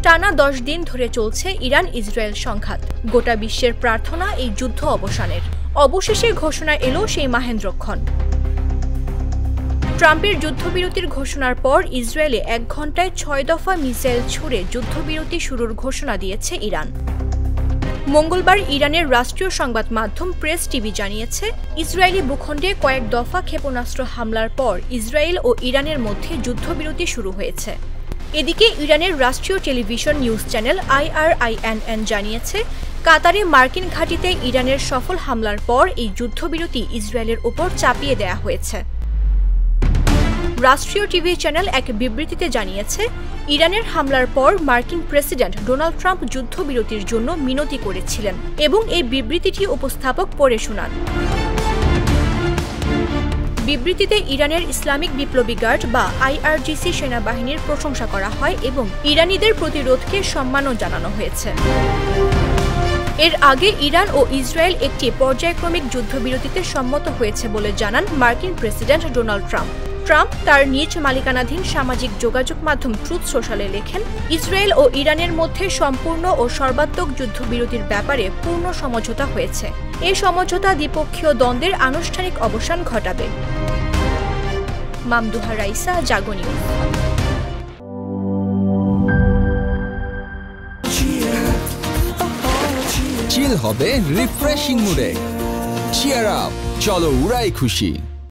টানা 10 দিন ধরে চলছে ইরান ইসরায়েল সংঘাত। গোটা বিশ্বের প্রার্থনা এই যুদ্ধ অবসানের। অবশেষে ঘোষণা এলো সেই মাহেন্দ্রক্ষণ। ট্রাম্পের যুদ্ধবিরতির ঘোষণার পর ইসরায়েলে 1 ঘণ্টায় 6 দফা মিসাইল ছুড়ে যুদ্ধবিরতি শুরুর ঘোষণা দিয়েছে ইরান। মঙ্গলবার ইরানের রাষ্ট্রীয় সংবাদ মাধ্যম প্রেস টিভি জানিয়েছে, ইসরায়েলি ভূখণ্ডে কয়েক দফা ক্ষেপণাস্ত্র হামলার পর ইসরায়েল ও ইরানের মধ্যে যুদ্ধবিরতি শুরু হয়েছে। এদিকে ইরানের রাষ্ট্রীয় টেলিভিশন নিউজ চ্যানেল IRINN জানিয়েছে, কাতারে মার্কিন ঘাঁটিতে ইরানের সফল হামলার পর এই যুদ্ধবিরতি ইসরায়েলের উপর চাপিয়ে দেয়া হয়েছে। রাষ্ট্রীয় টিভি চ্যানেল এক বিবৃতিতে জানিয়েছে, ইরানের হামলার পর মার্কিন প্রেসিডেন্ট ডোনাল্ড ট্রাম্প যুদ্ধবিরতির জন্য মিনতি করেছিলেন এবং এই বিবৃতিটি উপস্থাপক পড়ে শোনান। বিবৃতিতে ইরানের ইসলামিক বিপ্লবী গার্ড বা IRGC সেনাবাহিনীর প্রশংসা করা হয় এবং ইরানিদের প্রতিরোধকে সম্মানও জানানো হয়েছে। এর আগে ইরান ও ইসরায়েল একটি পর্যায়ক্রমিক যুদ্ধবিরতিতে সম্মত হয়েছে বলে জানান মার্কিন প্রেসিডেন্ট ডোনাল্ড ট্রাম্প। ট্রাম্প তার নিজ মালিকানাধীন সামাজিক যোগাযোগ মাধ্যম ট্রুথ সোশ্যালে লেখেন, ইসরায়েল ও ইরানের মধ্যে সম্পূর্ণ ও সর্বাত্মক যুদ্ধবিরতির ব্যাপারে পূর্ণ সমঝোতা হয়েছে। এই সমঝোতা দ্বিপক্ষীয় দ্বন্দ্বের আনুষ্ঠানিক অবসান ঘটাবে। মামদুহা রাইসা, জাগো নিউজ। চিল হবে রিফ্রেশিং মুডে। চিয়ার আপ, চলো উড়াই খুশি।